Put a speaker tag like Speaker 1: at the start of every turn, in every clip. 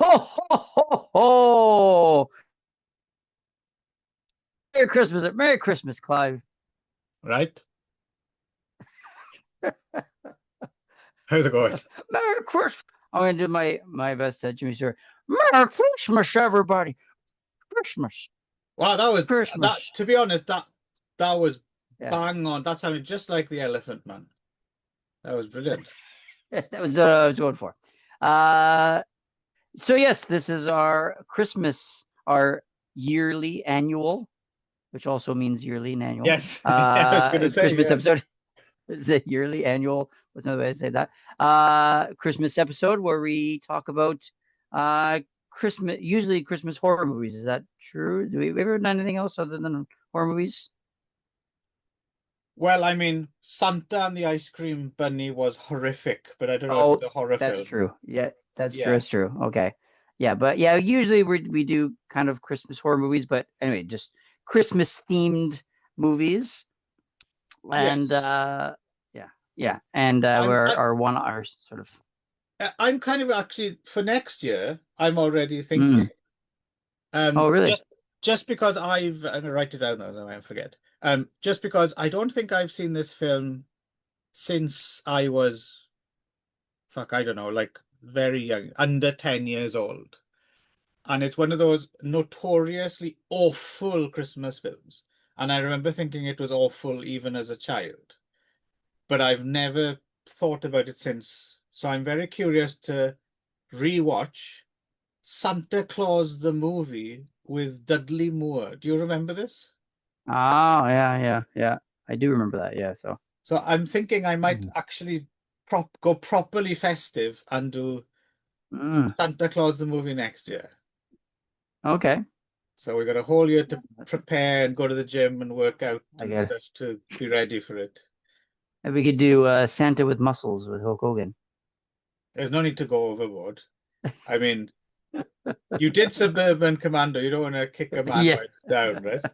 Speaker 1: Ho, ho, ho, ho. Merry Christmas. Merry Christmas, Clive.
Speaker 2: Right? How's it going?
Speaker 1: Merry Christmas. I'm going to do my best Jimmy Stewart. Merry Christmas, everybody. Christmas.
Speaker 2: Wow, that was that.
Speaker 1: Christmas.
Speaker 2: To be honest, that was
Speaker 1: Yeah.
Speaker 2: bang on. That sounded just like the Elephant Man. That was brilliant.
Speaker 1: That was what I was going for. Uh, so yes, this is our Christmas, our yearly annual, which also means yearly and annual.
Speaker 2: Yes, yeah, I was going to say,
Speaker 1: Christmas
Speaker 2: yeah.
Speaker 1: episode. It's a yearly annual. What's another way to say that? Christmas episode where we talk about Christmas, usually Christmas horror movies. Is that true? Do we ever done anything else other than horror movies?
Speaker 2: Well, I mean, Santa and the Ice Cream Bunny was horrific, but I don't know if it's
Speaker 1: Oh,
Speaker 2: a horror
Speaker 1: that's
Speaker 2: film.
Speaker 1: true. Yeah, that's true.
Speaker 2: Yeah.
Speaker 1: That's true. Okay. Yeah, but yeah, usually we do kind of Christmas horror movies, but anyway, just Christmas themed movies. And
Speaker 2: Yes.
Speaker 1: yeah, yeah. And
Speaker 2: I'm
Speaker 1: we're
Speaker 2: I,
Speaker 1: our one our sort of
Speaker 2: I'm kind of actually for next year, I'm already thinking.
Speaker 1: mm. Oh, really?
Speaker 2: Just because I'm gonna write it down though, then I forget. Just because I don't think I've seen this film since I was fuck, I don't know, like very young, under 10 years old. And it's one of those notoriously awful Christmas films. And I remember thinking it was awful even as a child, but I've never thought about it since. So I'm very curious to rewatch Santa Claus the movie with Dudley Moore. Do you remember this?
Speaker 1: Oh, yeah, yeah, yeah. I do remember that. Yeah. So,
Speaker 2: So I'm thinking I might
Speaker 1: mm.
Speaker 2: actually go properly festive and do
Speaker 1: Mm.
Speaker 2: Santa Claus the movie next year.
Speaker 1: Okay.
Speaker 2: So we got a whole year to prepare and go to the gym and work out
Speaker 1: I
Speaker 2: and
Speaker 1: get it.
Speaker 2: stuff to be ready for it.
Speaker 1: And we could do Santa with muscles with Hulk Hogan.
Speaker 2: There's no need to go overboard. I mean, you did Suburban Commando. You don't want to kick a man
Speaker 1: Yeah.
Speaker 2: right down, right?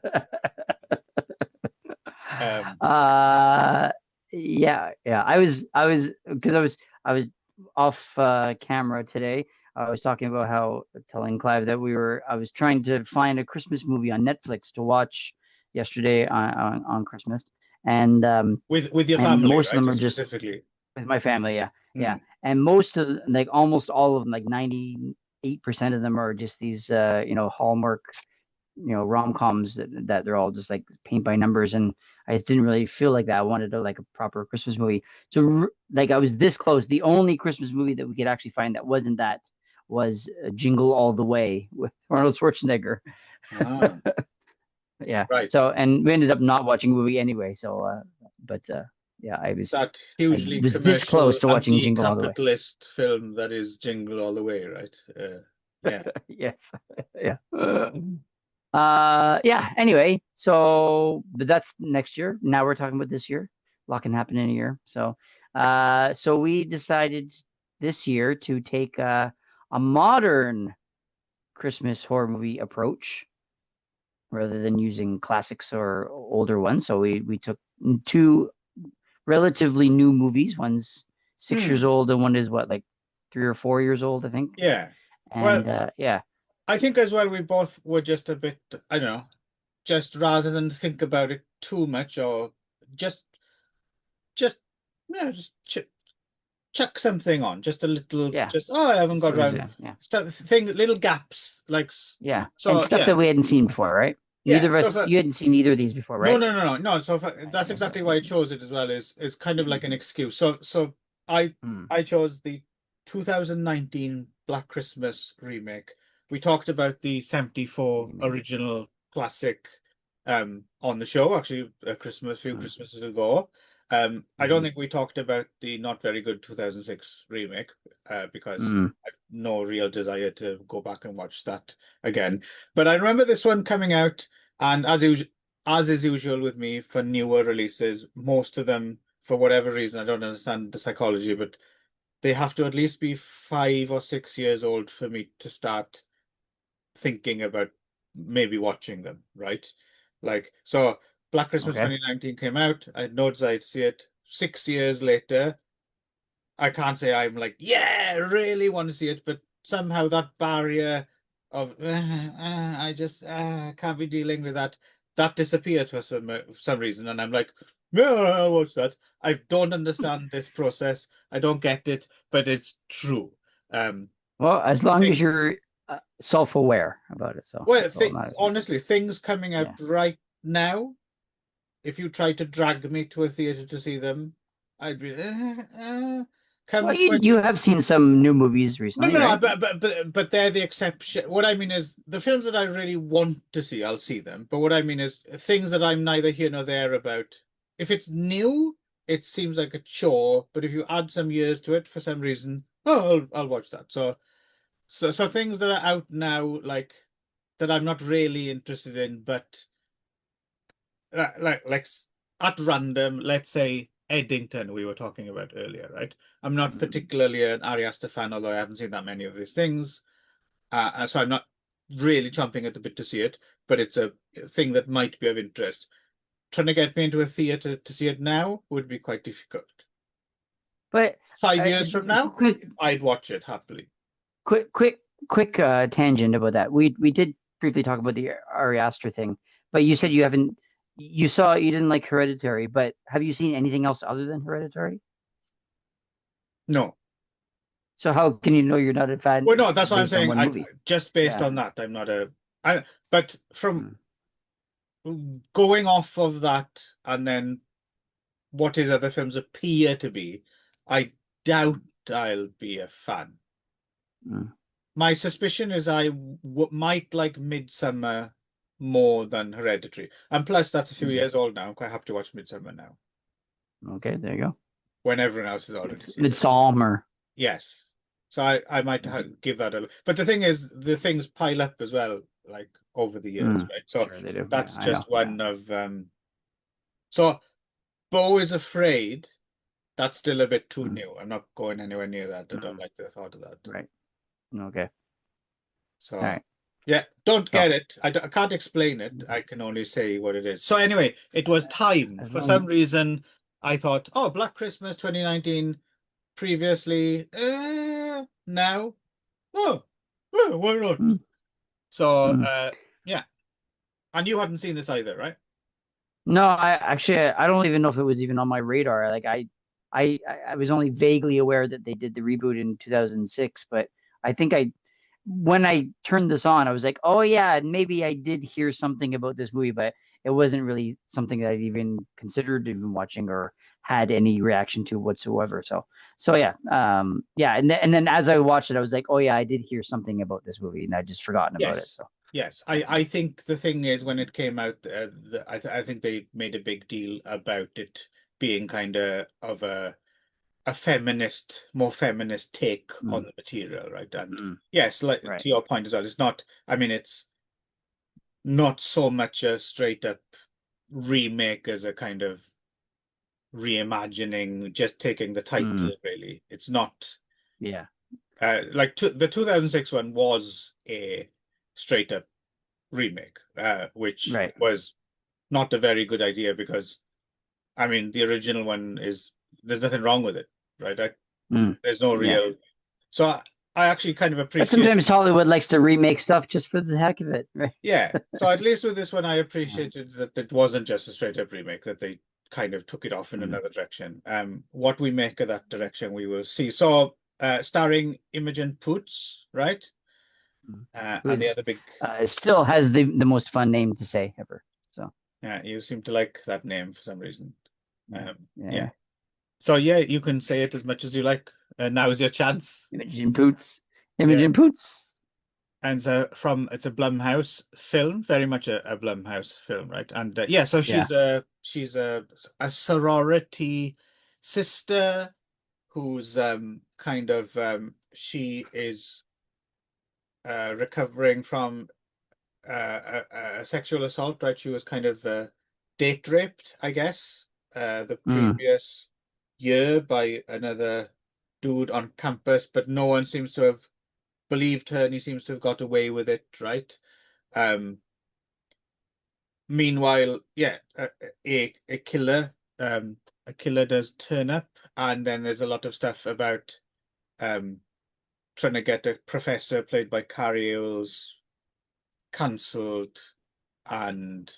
Speaker 2: Um,
Speaker 1: Yeah, yeah. I was because I was off camera today. I was talking about how telling Clive that I was trying to find a Christmas movie on Netflix to watch yesterday on Christmas. And
Speaker 2: with your
Speaker 1: and
Speaker 2: family,
Speaker 1: most of
Speaker 2: right?
Speaker 1: them
Speaker 2: Or
Speaker 1: are just
Speaker 2: specifically.
Speaker 1: with my family, yeah, yeah.
Speaker 2: Hmm.
Speaker 1: And most of like almost all of them, like 98% of them are just these Hallmark, rom-coms that they're all just like paint by numbers, and I didn't really feel like that. I wanted to like a proper Christmas movie. So like I was this close. The only Christmas movie that we could actually find that wasn't that was Jingle All the Way with Arnold Schwarzenegger.
Speaker 2: Ah,
Speaker 1: Yeah.
Speaker 2: right.
Speaker 1: So and we ended up not watching a movie anyway. So but yeah,
Speaker 2: That
Speaker 1: I
Speaker 2: hugely
Speaker 1: was this close
Speaker 2: commercial,
Speaker 1: to watching Jingle All the Way.
Speaker 2: anti-capitalist film that is Jingle All the Way, right? Yeah.
Speaker 1: Yes. Yeah. Yeah. Anyway, so but that's next year. Now we're talking about this year. A lot can happen in a year. So we decided this year to take a modern Christmas horror movie approach rather than using classics or older ones. So we took two relatively new movies. One's 6 years
Speaker 2: Hmm.
Speaker 1: old and one is what, like 3 or 4 years old, I think.
Speaker 2: Yeah. Well,
Speaker 1: And yeah.
Speaker 2: I think as well we both were just a bit, I don't know, just rather than think about it too much or just just just chuck something on, just a little,
Speaker 1: Yeah.
Speaker 2: just oh, I haven't got
Speaker 1: Sort of,
Speaker 2: around
Speaker 1: yeah. Yeah.
Speaker 2: stuff thing, little gaps like
Speaker 1: Yeah. And
Speaker 2: so
Speaker 1: stuff
Speaker 2: yeah.
Speaker 1: that we hadn't seen before, right? Neither
Speaker 2: Yeah,
Speaker 1: of
Speaker 2: so
Speaker 1: us,
Speaker 2: for
Speaker 1: you hadn't seen either of these before,
Speaker 2: no,
Speaker 1: right?
Speaker 2: no, no, no, no. So for,
Speaker 1: Right.
Speaker 2: that's
Speaker 1: Yeah. So,
Speaker 2: exactly why I chose it as well. Is kind of like an excuse. So I
Speaker 1: mm,
Speaker 2: I chose the 2019 Black Christmas remake. We talked about the 74
Speaker 1: remake.
Speaker 2: original classic on the show actually few
Speaker 1: Mm,
Speaker 2: Christmases ago. I don't
Speaker 1: mm,
Speaker 2: think we talked about the not very good 2006 remake because
Speaker 1: mm.
Speaker 2: I've no real desire to go back and watch that again. But I remember this one coming out, and as is usual with me for newer releases, most of them, for whatever reason, I don't understand the psychology, but they have to at least be 5 or 6 years old for me to start thinking about maybe watching them, right? Like, so Black Christmas
Speaker 1: Okay.
Speaker 2: 2019 came out. I had no desire to see it. 6 years later, I can't say I'm like, yeah, really want to see it, but somehow that barrier of I just can't be dealing with that. That disappears for some reason, and I'm like, yeah, I'll watch that. I don't understand this process. I don't get it, but it's true. Um,
Speaker 1: Well, as long as
Speaker 2: thing,
Speaker 1: you're self-aware about it, so
Speaker 2: well,
Speaker 1: that's all that matters.
Speaker 2: honestly, things coming out
Speaker 1: Yeah.
Speaker 2: right now. If you tried to drag me to a theater to see them, I'd be
Speaker 1: Well,
Speaker 2: come
Speaker 1: you
Speaker 2: 20.
Speaker 1: have seen some new movies
Speaker 2: No,
Speaker 1: recently,
Speaker 2: no, no,
Speaker 1: right?
Speaker 2: but they're the exception. What I mean is the films that I really want to see, I'll see them. But what I mean is things that I'm neither here nor there about. If it's new, it seems like a chore. But if you add some years to it for some reason, oh, I'll watch that. So things that are out now, like that I'm not really interested in, but at random, let's say Eddington we were talking about earlier, right? I'm not particularly an Ari Aster fan, although I haven't seen that many of these things. So I'm not really chomping at the bit to see it, but it's a thing that might be of interest. Trying to get me into a theater to see it now would be quite difficult.
Speaker 1: But
Speaker 2: 5 years from now,
Speaker 1: quick,
Speaker 2: I'd watch it happily.
Speaker 1: quick tangent about that. We did briefly talk about the Ari Aster thing, but you said you haven't. You didn't like Hereditary, but have you seen anything else other than Hereditary?
Speaker 2: No.
Speaker 1: So how can you know you're not a fan
Speaker 2: Well, no, that's what I'm
Speaker 1: based on
Speaker 2: saying.
Speaker 1: one
Speaker 2: I
Speaker 1: movie?
Speaker 2: just based
Speaker 1: Yeah.
Speaker 2: on that, I'm not a. But from
Speaker 1: Mm.
Speaker 2: going off of that and then what his other films appear to be, I doubt I'll be a fan.
Speaker 1: Mm.
Speaker 2: My suspicion is I might like Midsummer more than Hereditary. And plus, that's a few
Speaker 1: Mm.
Speaker 2: years old now. I'm quite happy to watch Midsummer now
Speaker 1: Okay, there you go.
Speaker 2: when everyone else has already seen it.
Speaker 1: Midsummer.
Speaker 2: Yes. So I might give that a. But the thing is, the things pile up as well, like over the years,
Speaker 1: Mm.
Speaker 2: right? So
Speaker 1: Sure they do. Yeah,
Speaker 2: that's
Speaker 1: I know.
Speaker 2: just
Speaker 1: Yeah.
Speaker 2: one of. So Beau is Afraid. That's still a bit too
Speaker 1: Mm.
Speaker 2: new. I'm not going anywhere near that. I don't
Speaker 1: Mm.
Speaker 2: like the thought of that.
Speaker 1: Right. Okay. All
Speaker 2: So,
Speaker 1: right.
Speaker 2: yeah, don't
Speaker 1: So
Speaker 2: get it. I can't explain it. I can only say what it is. So, anyway, it was time.
Speaker 1: as
Speaker 2: For
Speaker 1: long
Speaker 2: some reason, I thought, oh, Black Christmas 2019, previously, now, oh, why not?
Speaker 1: mm,
Speaker 2: So,
Speaker 1: mm.
Speaker 2: yeah. And you hadn't seen this either, right?
Speaker 1: No, I don't even know if it was even on my radar. Like I was only vaguely aware that they did the reboot in 2006, but I think when I turned this on, I was like, oh yeah, maybe I did hear something about this movie, but it wasn't really something that I'd even considered even watching or had any reaction to whatsoever. So yeah, yeah, and then as I watched it, I was like, oh yeah, I did hear something about this movie, and I'd just forgotten about it.
Speaker 2: Yes.
Speaker 1: So
Speaker 2: Yes. I think the thing is when it came out, I think they made a big deal about it being kind of a feminist, more feminist take on
Speaker 1: mm,
Speaker 2: the material, right? And
Speaker 1: mm,
Speaker 2: yes, like
Speaker 1: right.
Speaker 2: to your point as well, it's not, I mean, it's not so much a straight up remake as a kind of reimagining, just taking the
Speaker 1: Mm,
Speaker 2: title, really. It's not
Speaker 1: yeah.
Speaker 2: like the 2006 one was a straight up remake, which
Speaker 1: Right.
Speaker 2: was not a very good idea because, I mean, the original one is, there's nothing wrong with it, right?
Speaker 1: Mm,
Speaker 2: There's no
Speaker 1: yeah.
Speaker 2: real. So I actually kind of
Speaker 1: But
Speaker 2: appreciate,
Speaker 1: sometimes Hollywood likes to remake stuff just for the heck of it, right?
Speaker 2: yeah. So at least with this one, I
Speaker 1: Uh,
Speaker 2: appreciated that it wasn't just a straight up remake, that they kind of took it off in
Speaker 1: mm,
Speaker 2: another direction. What we make of that direction, we will see. So, starring Imogen Poots, right?
Speaker 1: mm.
Speaker 2: And the
Speaker 1: Who's
Speaker 2: other big,
Speaker 1: still has the most fun name to say ever. So
Speaker 2: yeah, you seem to like that name for some reason.
Speaker 1: yeah, yeah,
Speaker 2: Yeah.
Speaker 1: yeah.
Speaker 2: So yeah, you can say it as much as you like. Now is your chance.
Speaker 1: Imogen Poots,
Speaker 2: Yeah.
Speaker 1: Imogen Poots.
Speaker 2: And so it's a Blumhouse film, very much a Blumhouse film, right? And yeah, so
Speaker 1: Yeah.
Speaker 2: she's a sorority sister who's kind of she is recovering from a sexual assault, right? She was kind of date raped, I guess, the
Speaker 1: Mm,
Speaker 2: previous year by another dude on campus, but no one seems to have believed her and he seems to have got away with it, right? Um, Meanwhile, yeah, a killer, a killer does turn up, and then there's a lot of stuff about um trying to get a professor played by Carrie Elwes cancelled, and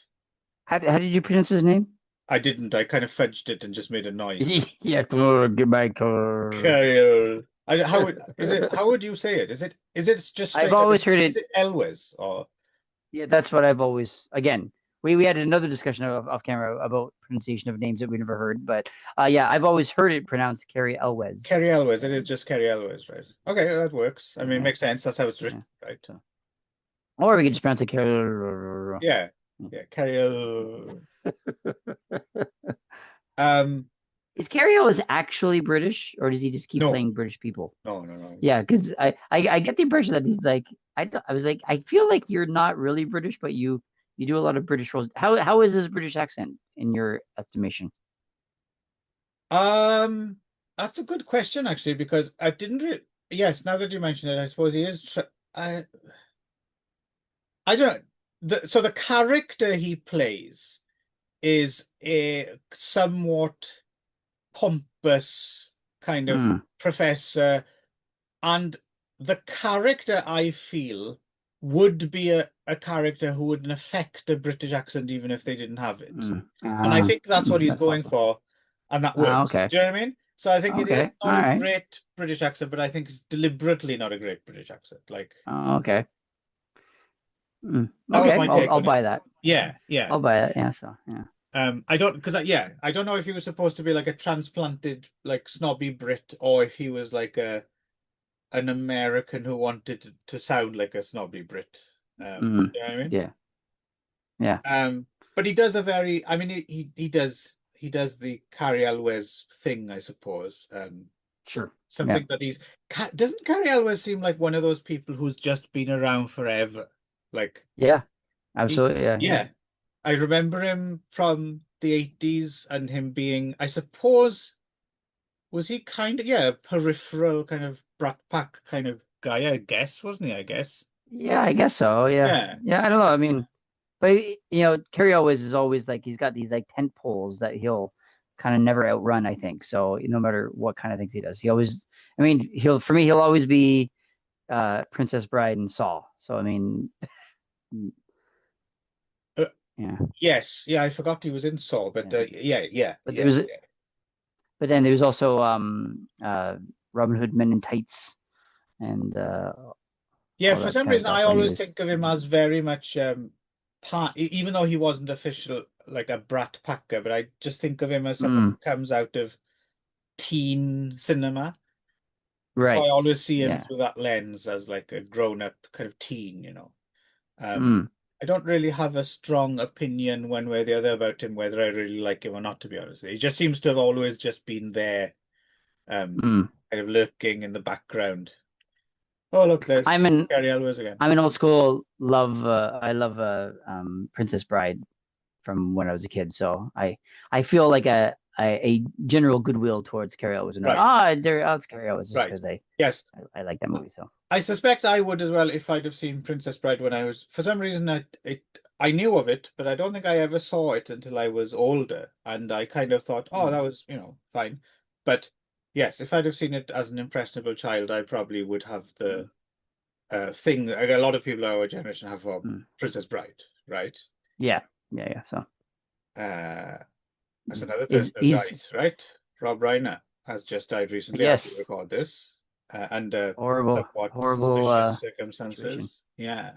Speaker 1: How did you pronounce his name?
Speaker 2: I didn't. I kind of fudged it and just made a noise.
Speaker 1: Yeah, goodbye, Tor.
Speaker 2: Carrie Elwes. How is it? How would you say it? Is it just
Speaker 1: I've
Speaker 2: straight up?
Speaker 1: always heard
Speaker 2: Is
Speaker 1: it.
Speaker 2: it Elwes or?
Speaker 1: Yeah, that's what I've always. Again, we had another discussion off camera about pronunciation of names that we never heard, but yeah, I've always heard it pronounced Carrie Elwes.
Speaker 2: Carrie Elwes. It is just Carrie Elwes, right? Okay, that works. I mean, it
Speaker 1: Yeah,
Speaker 2: makes sense. That's how it's
Speaker 1: yeah.
Speaker 2: written, right?
Speaker 1: So, or we could just pronounce it Carrie.
Speaker 2: Yeah, yeah, Carrie Elwes. Um,
Speaker 1: Is Carrie Elwes actually British, or does he just keep
Speaker 2: no,
Speaker 1: playing British people?
Speaker 2: no.
Speaker 1: Yeah, because I get the impression that he's like I was like I feel like you're not really British, but you do a lot of British roles. How is his British accent in your estimation?
Speaker 2: Um, that's a good question actually, because I didn't re yes, now that you mention it, I suppose he is tr I don't so the character he plays is a somewhat pompous kind of
Speaker 1: Hmm.
Speaker 2: professor, and the character I feel would be a character who wouldn't affect a British accent even if they didn't have it.
Speaker 1: Hmm.
Speaker 2: And I think that's what he's
Speaker 1: That's
Speaker 2: going
Speaker 1: possible.
Speaker 2: for, and that works.
Speaker 1: Okay.
Speaker 2: Do you know what I mean? So I think it is
Speaker 1: Okay. All
Speaker 2: not a
Speaker 1: right.
Speaker 2: great British accent, but I think it's deliberately not a great British accent. Like,
Speaker 1: Okay.
Speaker 2: that was
Speaker 1: Okay.
Speaker 2: my
Speaker 1: I'll
Speaker 2: take
Speaker 1: I'll
Speaker 2: on it.
Speaker 1: buy that.
Speaker 2: Yeah.
Speaker 1: I'll buy that. Yeah. So yeah.
Speaker 2: I don't because I don't know if he was supposed to be like a transplanted like snobby Brit, or if he was like an American who wanted to sound like a snobby Brit. You know what I mean?
Speaker 1: Yeah. Yeah.
Speaker 2: But he does a very, I mean, he does the Carrie Elwes thing, I suppose.
Speaker 1: Sure. Yeah.
Speaker 2: Something that doesn't Carrie Elwes seem like one of those people who's just been around forever? Like
Speaker 1: Yeah.
Speaker 2: he,
Speaker 1: Absolutely. Yeah. Yeah.
Speaker 2: yeah, I remember him from the 80s and him being, I suppose, was he kind of, yeah, a peripheral kind of Brat Pack kind of guy, I guess, wasn't he? I guess.
Speaker 1: Yeah. I guess so. Yeah.
Speaker 2: Yeah.
Speaker 1: Yeah. I don't know. I mean. But Carrie always is always like he's got these like tent poles that he'll kind of never outrun, I think. So no matter what kind of things he does, he always I mean, he'll always be Princess Bride and Saw. So I mean,
Speaker 2: Uh,
Speaker 1: yeah.
Speaker 2: yes. Yeah, I forgot he was in Saw, but
Speaker 1: Yeah.
Speaker 2: yeah.
Speaker 1: But but then there's also Robin Hood Men in Tights and
Speaker 2: Yeah,
Speaker 1: all
Speaker 2: for
Speaker 1: that
Speaker 2: some
Speaker 1: kind of
Speaker 2: reason,
Speaker 1: stuff
Speaker 2: I
Speaker 1: when he
Speaker 2: always
Speaker 1: was
Speaker 2: think of him as very much even though he wasn't official like a Brat Packer, but I just think of him as someone
Speaker 1: mm,
Speaker 2: who comes out of teen cinema. So I
Speaker 1: right.
Speaker 2: always see him
Speaker 1: Yeah.
Speaker 2: through that lens as like a grown-up kind of teen. Um,
Speaker 1: Mm,
Speaker 2: I don't really have a strong opinion one way or the other about him, whether I really like him or not, to be honest. He just seems to have always just been there,
Speaker 1: mm.
Speaker 2: kind of lurking in the background. Oh, look, there's
Speaker 1: I'm an
Speaker 2: Gary Elwes again.
Speaker 1: I'm an old school love. I love Princess Bride from when I was a kid. So I feel like a general goodwill towards Carrie Elwes. And
Speaker 2: Right,
Speaker 1: it's Carrie Elwes just
Speaker 2: right.
Speaker 1: because
Speaker 2: Yes.
Speaker 1: I like that movie. So
Speaker 2: I suspect I would as well if I'd have seen Princess Bride when I was, for some reason, I knew of it, but I don't think I ever saw it until I was older, and I kind of thought, oh, that was, fine. But yes, if I'd have seen it as an impressionable child, I probably would have the thing that a lot of people our generation have for
Speaker 1: mm.
Speaker 2: Princess Bride, right?
Speaker 1: Yeah. So
Speaker 2: That's another
Speaker 1: is
Speaker 2: person that died,
Speaker 1: he's
Speaker 2: right? Rob Reiner has just died recently as we
Speaker 1: yes,
Speaker 2: record this, under somewhat
Speaker 1: horrible
Speaker 2: suspicious
Speaker 1: situation.
Speaker 2: circumstances. Yeah.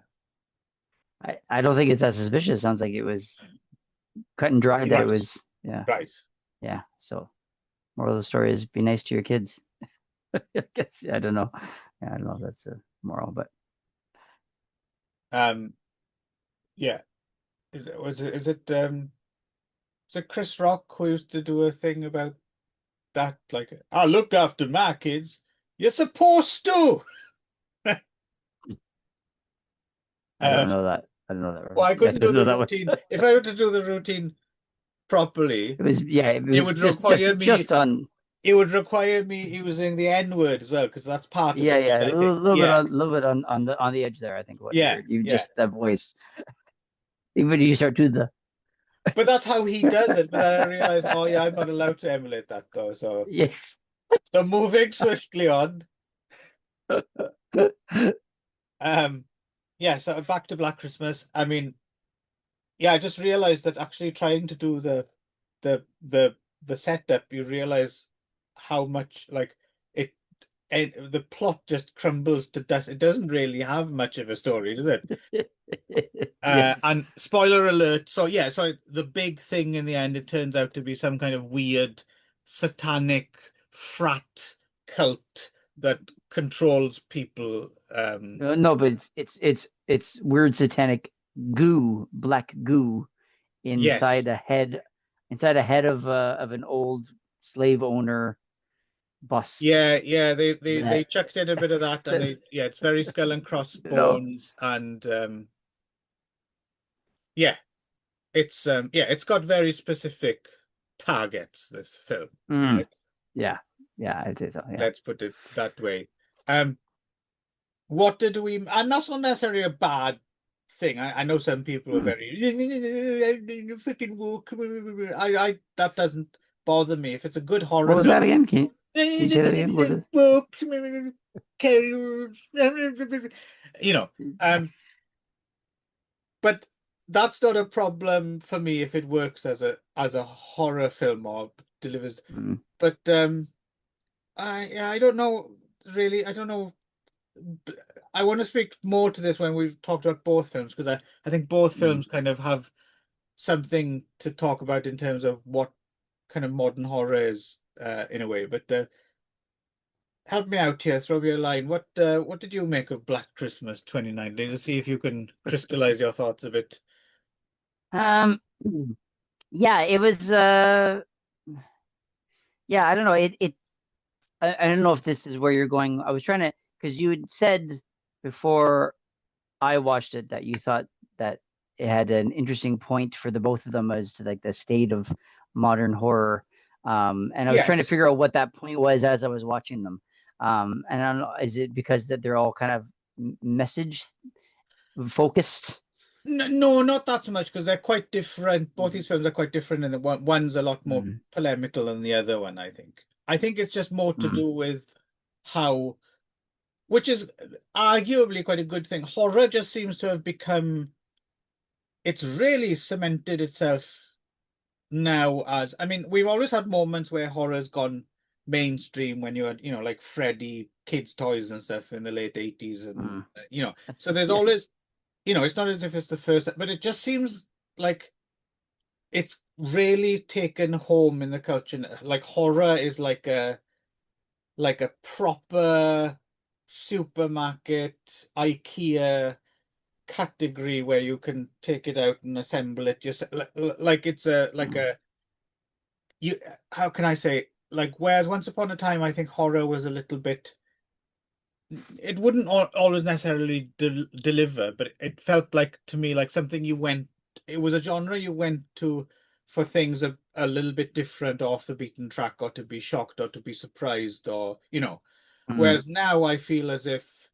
Speaker 1: I don't think it's that suspicious. Sounds like it was cut and dried
Speaker 2: You're
Speaker 1: that it
Speaker 2: right.
Speaker 1: was
Speaker 2: Right.
Speaker 1: yeah. So moral of the story is be nice to your kids. I guess I don't know. Yeah, I don't know if that's a moral, but
Speaker 2: Um, yeah. Is it Chris Rock who used to do a thing about that? Like, I look after my kids. You're supposed to.
Speaker 1: I don't
Speaker 2: Uh,
Speaker 1: know that. I don't know that
Speaker 2: well,
Speaker 1: reference.
Speaker 2: I
Speaker 1: I
Speaker 2: couldn't do
Speaker 1: don't know
Speaker 2: the
Speaker 1: that one.
Speaker 2: routine. If I were to do the routine properly,
Speaker 1: It was it
Speaker 2: it
Speaker 1: was
Speaker 2: would require me.
Speaker 1: just on
Speaker 2: It would require me using the N word as well, because that's part of it,
Speaker 1: yeah,
Speaker 2: right? I think.
Speaker 1: little bit
Speaker 2: Yeah.
Speaker 1: on on the edge there. I think what
Speaker 2: Yeah.
Speaker 1: you
Speaker 2: Yeah.
Speaker 1: just that voice. Even you start to the
Speaker 2: But that's how he does it. But then I realized, oh yeah, I'm not allowed to emulate that though. So
Speaker 1: yeah
Speaker 2: moving swiftly on. Um, yeah, so back to Black Christmas. I mean, yeah, I just realized that actually trying to do the the the setup, you realize how much like it and the plot just crumbles to dust. It doesn't really have much of a story, does it?
Speaker 1: Yes.
Speaker 2: And spoiler alert. So yeah, so the big thing in the end, it turns out to be some kind of weird satanic frat cult that controls people.
Speaker 1: No, but it's weird satanic goo, black goo inside
Speaker 2: Yes.
Speaker 1: a head, of an old slave owner bust.
Speaker 2: Yeah, yeah, they
Speaker 1: That
Speaker 2: chucked in a bit of that, and they yeah, it's very skull and
Speaker 1: you know.
Speaker 2: crossbones, and yeah, yeah, it's got very specific targets, this film,
Speaker 1: Mm,
Speaker 2: right?
Speaker 1: yeah, yeah, I'd say so. Yeah.
Speaker 2: Let's put it that way. Um, what did we, and that's not necessarily a bad thing. I know some people are
Speaker 1: Mm.
Speaker 2: very freaking woke. I that doesn't bother me if it's a good horror
Speaker 1: What was
Speaker 2: film.
Speaker 1: that again? Can you say that again? What is?
Speaker 2: Woke, you know, um, but that's not a problem for me if it works as a horror film or delivers.
Speaker 1: Mm,
Speaker 2: But I don't know really. I don't know. I want to speak more to this when we've talked about both films, because I think both
Speaker 1: mm.
Speaker 2: films kind of have something to talk about in terms of what kind of modern horror is in a way. But help me out here, throw me a line. What did you make of Black Christmas 2019? Let's see if you can crystallize your thoughts a bit.
Speaker 1: Um, yeah, it was. Yeah, I don't know. I don't know if this is where you're going. I was trying to, because you had said before I watched it that you thought that it had an interesting point for the both of them as to like the state of modern horror. And I was trying to
Speaker 2: Yes.
Speaker 1: figure out what that point was as I was watching them. And I don't know, is it because that they're all kind of message focused?
Speaker 2: No, not that so much, because they're quite different. Both
Speaker 1: Mm,
Speaker 2: these films are quite different, and one's a lot more
Speaker 1: mm,
Speaker 2: polemical than the other one, I think. I think it's just more to
Speaker 1: mm,
Speaker 2: do with how, which is arguably quite a good thing. Horror just seems to have become, it's really cemented itself now as, I mean, we've always had moments where horror's gone mainstream when you had, like Freddy kids' toys and stuff in the late 80s, and
Speaker 1: mm.
Speaker 2: so there's
Speaker 1: Yeah.
Speaker 2: always, it's not as if it's the first, but it just seems like it's really taken home in the culture. Like horror is like a proper supermarket, IKEA category where you can take it out and assemble it just like it's a like
Speaker 1: Mm,
Speaker 2: a you how can I say, like, whereas once upon a time I think horror was a little bit, it wouldn't always necessarily deliver, but it felt like to me like something you went, it was a genre you went to for things a little bit different, off the beaten track, or to be shocked or to be surprised, or
Speaker 1: mm,
Speaker 2: whereas now I feel as if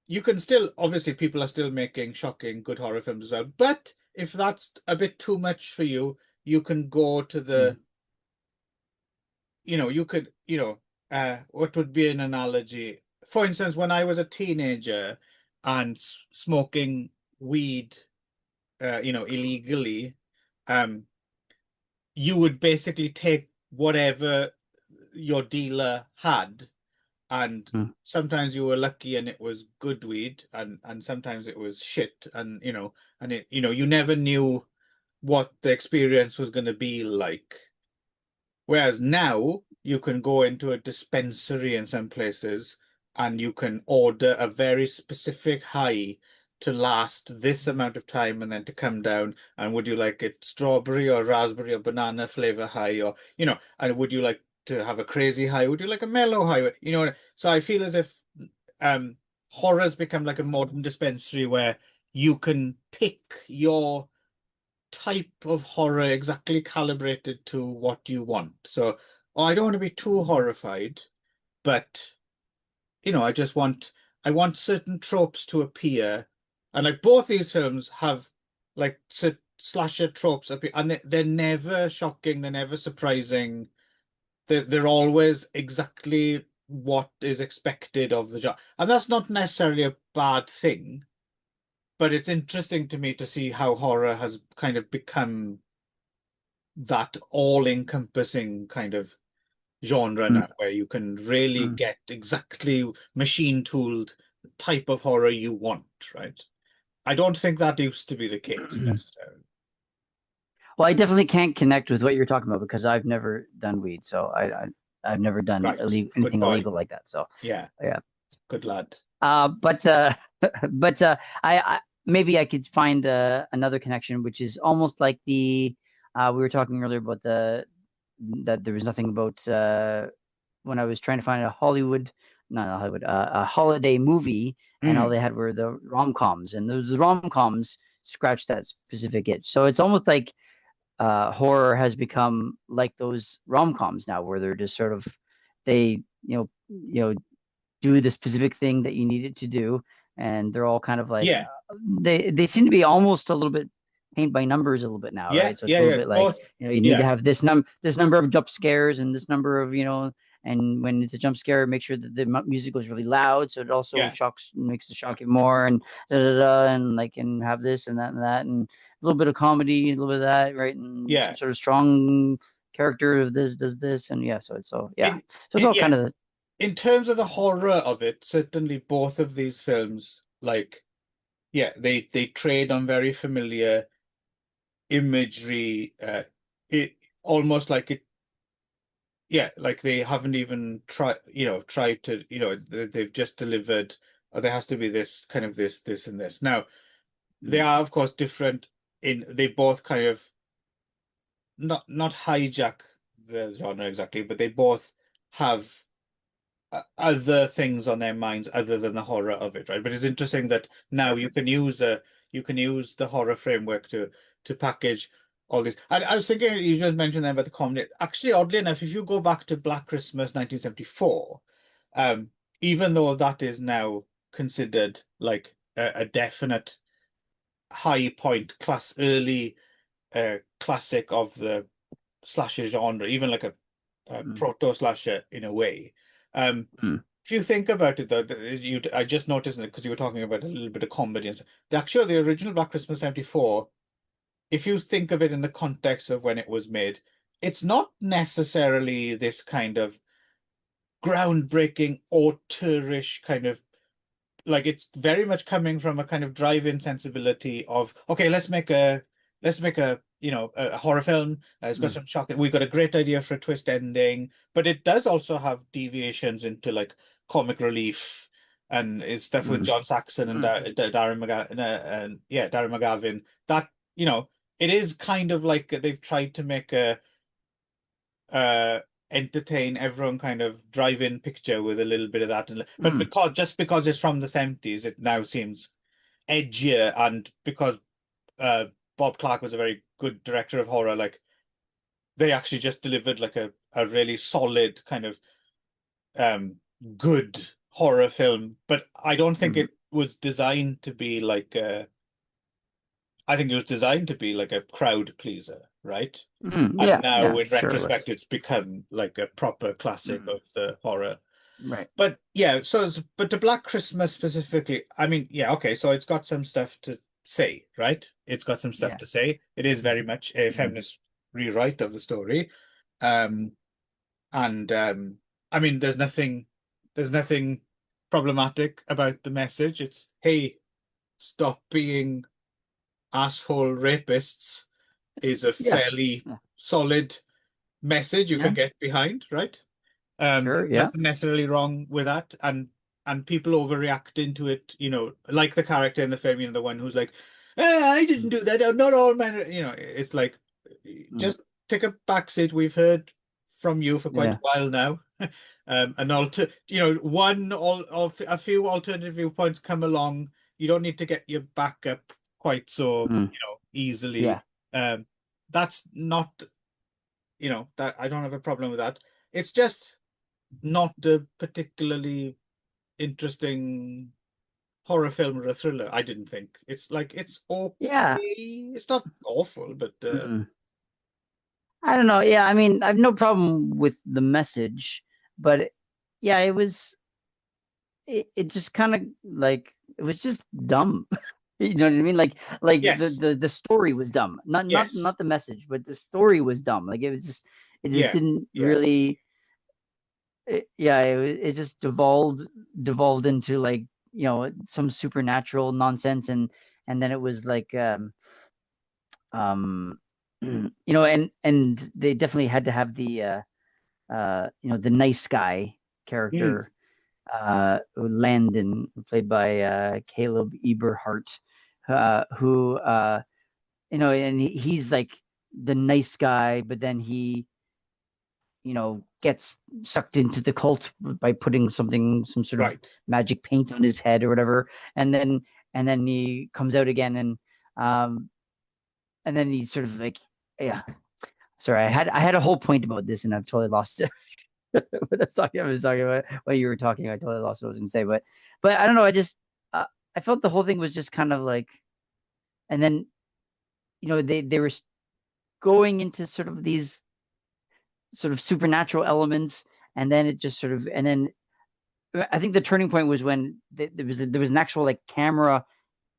Speaker 2: you can still, obviously people are still making shocking good horror films as well, but if that's a bit too much for you, you can go to
Speaker 1: mm,
Speaker 2: you could, what would be an analogy? For instance, when I was a teenager and smoking weed, illegally, um, you would basically take whatever your dealer had, and
Speaker 1: mm,
Speaker 2: sometimes you were lucky and it was good weed, and sometimes it was shit, and you never knew what the experience was going to be like. Whereas now you can go into a dispensary in some places and you can order a very specific high to last this amount of time and then to come down. And would you like it strawberry or raspberry or banana flavor high, or and would you like to have a crazy high? Would you like a mellow high? So I feel as if um horror's become like a modern dispensary where you can pick your type of horror exactly calibrated to what you want. So, I don't want to be too horrified, but I want certain tropes to appear, and like both these films have like slasher tropes appear, and they're never shocking, they're never surprising. They're always exactly what is expected of the job. And that's not necessarily a bad thing, but it's interesting to me to see how horror has kind of become that all-encompassing kind of genre
Speaker 1: Mm,
Speaker 2: now, where you can really
Speaker 1: mm.
Speaker 2: get exactly machine-tooled type of horror you want, right? I don't think that used to be the case necessarily.
Speaker 1: Well, I definitely can't connect with what you're talking about because I've never done weed, so I've never done
Speaker 2: Right.
Speaker 1: illegal,
Speaker 2: Good
Speaker 1: anything
Speaker 2: boy.
Speaker 1: illegal like that. So
Speaker 2: Yeah.
Speaker 1: yeah.
Speaker 2: Good lad.
Speaker 1: But but I maybe I could find another connection, which is almost like the we were talking earlier about that there was nothing about when I was trying to find a Hollywood, not a Hollywood, a holiday movie, and all
Speaker 2: Mm.
Speaker 1: they had were the rom-coms, and those rom-coms scratched that specific itch. So it's almost like horror has become like those rom-coms now, where they're just sort of they do the specific thing that you need it to do, and they're all kind of like
Speaker 2: Yeah.
Speaker 1: they seem to be almost a little bit paint by numbers a little bit now,
Speaker 2: Yeah.
Speaker 1: right? So it's
Speaker 2: Yeah.
Speaker 1: a little
Speaker 2: Yeah.
Speaker 1: bit like
Speaker 2: Both.
Speaker 1: you need to
Speaker 2: Yeah.
Speaker 1: have this number of jump scares and this number of and when it's a jump scare, make sure that the music goes really loud so it also
Speaker 2: Yeah.
Speaker 1: shocks makes the shock it more and and like and have this and that and a little bit of comedy, a little bit of that, right? And some
Speaker 2: Yeah.
Speaker 1: sort of strong character of this does this and yeah, so yeah,
Speaker 2: In,
Speaker 1: so it's all
Speaker 2: yeah.
Speaker 1: kind of
Speaker 2: In terms of the horror of it, certainly both of these films, like, yeah, they trade on very familiar imagery. It almost like it, yeah, like they haven't even tried to, they've just delivered. Oh, there has to be this kind of this, and this. Now, they are of course different in they both kind of not hijack the genre exactly, but they both have other things on their minds other than the horror of it, right? But it's interesting that now you can use the horror framework to package all this. I was thinking you just mentioned then about the comedy. Actually, oddly enough, if you go back to Black Christmas 1974, um, even though that is now considered like a definite high point early classic of the slasher genre, even like a
Speaker 1: mm,
Speaker 2: proto slasher in a way. Um,
Speaker 1: mm.
Speaker 2: if you think about it, though, I just noticed it because you were talking about a little bit of comedy and stuff. The original Black Christmas 74, if you think of it in the context of when it was made, it's not necessarily this kind of groundbreaking auteurish kind of like it's very much coming from a kind of drive-in sensibility of okay, let's make a a horror film. It's got
Speaker 1: Mm,
Speaker 2: some shocking. We've got a great idea for a twist ending, but it does also have deviations into like comic relief and it's stuff with
Speaker 1: mm,
Speaker 2: John Saxon and
Speaker 1: mm,
Speaker 2: Darren McGavin and yeah, Darren McGavin. That it is kind of like they've tried to make a uh entertain everyone kind of drive-in picture with a little bit of that but
Speaker 1: mm,
Speaker 2: because it's from the 70s it now seems edgier and because uh Bob Clark was a very good director of horror like they actually just delivered like a really solid kind of um good horror film but I don't think
Speaker 1: mm,
Speaker 2: it was designed to be like I think it was designed to be like a crowd pleaser, right? And
Speaker 1: yeah,
Speaker 2: now
Speaker 1: yeah,
Speaker 2: in
Speaker 1: sure it was.
Speaker 2: retrospect, it's become like a proper classic
Speaker 1: Mm,
Speaker 2: of the horror.
Speaker 1: right.
Speaker 2: But yeah, but the Black Christmas specifically, I mean, yeah, okay, so it's got some stuff to say, right? It's got some stuff
Speaker 1: Yeah.
Speaker 2: to say. It is very much a
Speaker 1: Mm,
Speaker 2: feminist rewrite of the story. Um, and I mean, there's nothing problematic about the message. It's, hey, stop being asshole rapists is a
Speaker 1: yeah.
Speaker 2: fairly
Speaker 1: Yeah.
Speaker 2: solid message you can
Speaker 1: Yeah.
Speaker 2: get behind, right?
Speaker 1: Sure. Yeah.
Speaker 2: Nothing necessarily wrong with that, and people overreact into it, like the character in the film, the one who's like, I didn't
Speaker 1: Mm,
Speaker 2: do that. Not all men, it's like
Speaker 1: mm,
Speaker 2: just take a back seat. We've heard from you for quite a
Speaker 1: yeah.
Speaker 2: while now. And a few alternative viewpoints come along. You don't need to get your back up quite so,
Speaker 1: Mm,
Speaker 2: easily.
Speaker 1: yeah.
Speaker 2: Um, that's not, that I don't have a problem with that. It's just not a particularly interesting horror film or a thriller, I didn't think. It's like it's okay.
Speaker 1: Yeah.
Speaker 2: It's not awful, but
Speaker 1: Mm. I don't know. Yeah. I mean, I've no problem with the message, but yeah, it just kind of like it was just dumb. You know what I mean? Like
Speaker 2: Yes,
Speaker 1: the story was dumb.
Speaker 2: yes,
Speaker 1: Not the message, but the story was dumb. Like it just
Speaker 2: yeah,
Speaker 1: didn't
Speaker 2: yeah,
Speaker 1: really yeah, it just devolved into like, some supernatural nonsense, and then it was like um and they definitely had to have the nice guy
Speaker 2: mm,
Speaker 1: character, Landon, played by Caleb Eberhart, who and he's like the nice guy, but then he gets sucked into the cult by putting some sort of
Speaker 2: right.
Speaker 1: magic paint on his head or whatever, and then he comes out again, um and then he sort of like, yeah. Sorry, I had a whole point about this and I've totally lost it. I was talking about what you were talking. I totally lost what I was going to say, but I don't know. I felt the whole thing was just kind of like, and then they were going into sort of these sort of supernatural elements, and then it just sort of, and then I think the turning point was when there was an actual like camera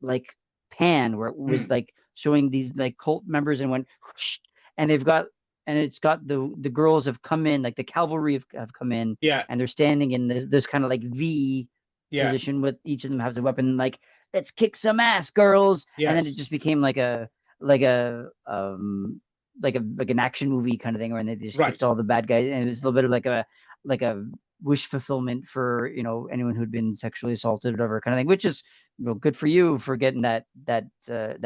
Speaker 1: like pan where it was
Speaker 2: Mm,
Speaker 1: like showing these like cult members and went whoosh, and they've got and it's got the girls have come in, like the cavalry have come in,
Speaker 2: yeah,
Speaker 1: and they're standing in this kind of like V
Speaker 2: yeah,
Speaker 1: position with each of them has a weapon, like, let's kick some ass, girls. And then it
Speaker 2: yes,
Speaker 1: just became like a like an action movie kind of thing, where they just kicked
Speaker 2: right.
Speaker 1: all the bad guys, and it was a little bit of like a wish fulfillment for anyone who'd been sexually assaulted or whatever kind of thing, which is, well, good for you for getting that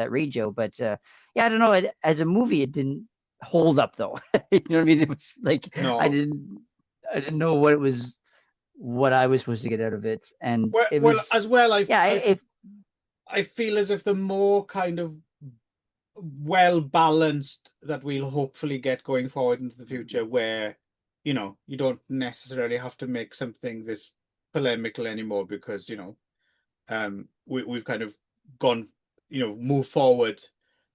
Speaker 1: radio. But yeah, I don't know. As a movie, it didn't hold up though. You know what I mean? It was like
Speaker 2: No.
Speaker 1: I didn't know what I was supposed to get out of it, and it
Speaker 2: Well,
Speaker 1: was,
Speaker 2: as well,
Speaker 1: yeah.
Speaker 2: I feel as if the more kind of well balanced that we'll hopefully get going forward into the future, where you don't necessarily have to make something this polemical anymore because we've kind of gone, move forward.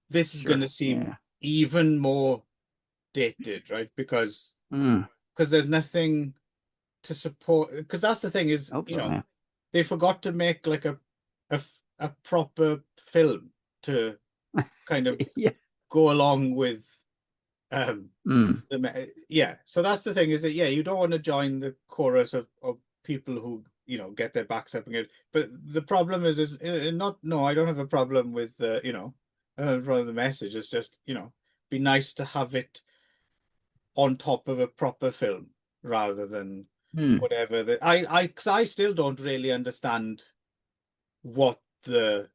Speaker 2: This is going
Speaker 1: Sure,
Speaker 2: to seem
Speaker 1: yeah.
Speaker 2: even more dated, right?
Speaker 1: Mm,
Speaker 2: Because there's nothing to support. Because that's the thing is,
Speaker 1: hope so, yeah.
Speaker 2: they forgot to make like a proper film to kind of
Speaker 1: Yeah.
Speaker 2: go along with um
Speaker 1: Mm,
Speaker 2: yeah. So that's the thing is that, yeah, you don't want to join the chorus of people who get their backs up again. But the problem is not, no, I don't have a problem with I don't have a problem with the message. It's just be nice to have it on top of a proper film rather than
Speaker 1: mm,
Speaker 2: whatever that because I still don't really understand what the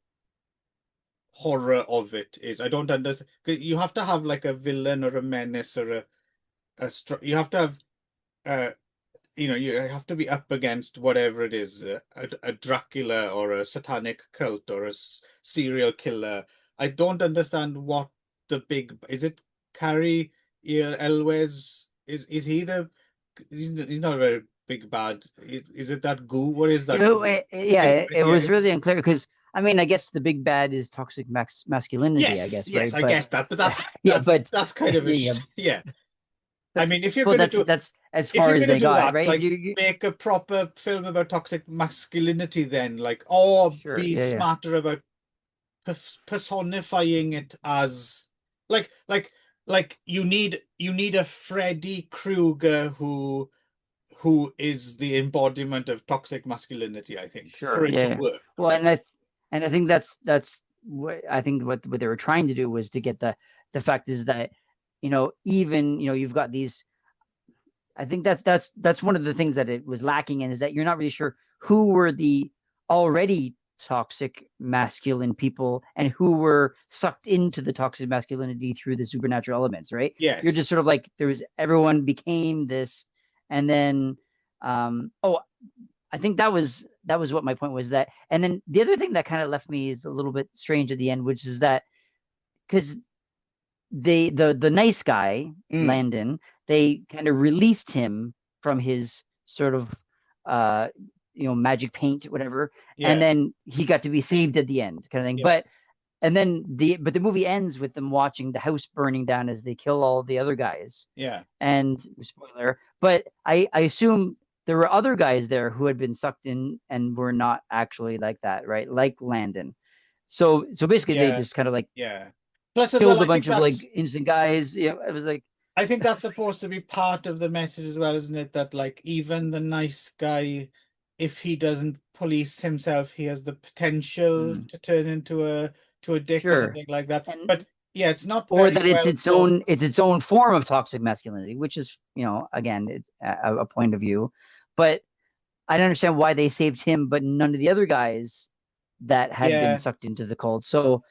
Speaker 2: horror of it is. I don't understand. You have to have like a villain or a menace or you have to have uh you have to be up against whatever it is, a Dracula or a satanic cult or a serial killer. I don't understand what the big is it Carrie Elwes is he the he's not a very big bad. Is it that goo? What is that goo?
Speaker 1: yeah, it
Speaker 2: Yeah,
Speaker 1: was really
Speaker 2: it's
Speaker 1: unclear because, I mean, I guess the big bad is toxic masculinity, I
Speaker 2: yes,
Speaker 1: guess,
Speaker 2: yes,
Speaker 1: right?
Speaker 2: I
Speaker 1: But
Speaker 2: guess that, but
Speaker 1: yeah, but
Speaker 2: that's kind of a
Speaker 1: yeah,
Speaker 2: yeah. I mean, if you're
Speaker 1: well,
Speaker 2: gonna
Speaker 1: that's
Speaker 2: do
Speaker 1: that's as
Speaker 2: if
Speaker 1: far
Speaker 2: you're
Speaker 1: as
Speaker 2: gonna
Speaker 1: they
Speaker 2: do
Speaker 1: got,
Speaker 2: that,
Speaker 1: right?
Speaker 2: like make a proper film about toxic masculinity, then like, or
Speaker 1: Sure,
Speaker 2: be
Speaker 1: yeah, yeah,
Speaker 2: smarter about personifying it as like like like you need a Freddy Krueger who is the embodiment of toxic masculinity, I think, for
Speaker 1: sure,
Speaker 2: it
Speaker 1: yeah,
Speaker 2: to
Speaker 1: yeah.
Speaker 2: work,
Speaker 1: Well,
Speaker 2: right?
Speaker 1: and I think that's what I think what they were trying to do was to get the fact is that, even, you've got these. I think that's one of the things that it was lacking in, is that you're not really sure who were the already toxic masculine people and who were sucked into the toxic masculinity through the supernatural elements, right? You're just
Speaker 2: Yes.
Speaker 1: sort of like, there was, everyone became this, and then oh, I think that was what my point was, that. And then the other thing that kind of left me is a little bit strange at the end, which is that, because the nice guy,
Speaker 2: Mm,
Speaker 1: Landon, they kind of released him from his sort of uh magic paint, whatever, and
Speaker 2: yeah,
Speaker 1: then he got to be saved at the end, kind of thing.
Speaker 2: yeah,
Speaker 1: But the movie ends with them watching the house burning down as they kill all the other guys.
Speaker 2: yeah.
Speaker 1: And spoiler, but I assume there were other guys there who had been sucked in and were not actually like that, right? Like Landon. So basically they
Speaker 2: Yeah,
Speaker 1: just kind of like
Speaker 2: yeah. Plus, as well,
Speaker 1: killed a bunch of like innocent guys. It was like,
Speaker 2: I think that's supposed to be part of the message as well, isn't it? That like even the nice guy, if he doesn't police himself, he has the potential
Speaker 1: mm,
Speaker 2: to turn into a dick or
Speaker 1: sure.
Speaker 2: something like that. But
Speaker 1: And
Speaker 2: yeah, it's not
Speaker 1: or
Speaker 2: very
Speaker 1: that
Speaker 2: well thought.
Speaker 1: it's its own form of toxic masculinity, which is, again, it's a point of view. But I don't understand why they saved him, but none of the other guys that had been
Speaker 2: Yeah,
Speaker 1: sucked into the cult. So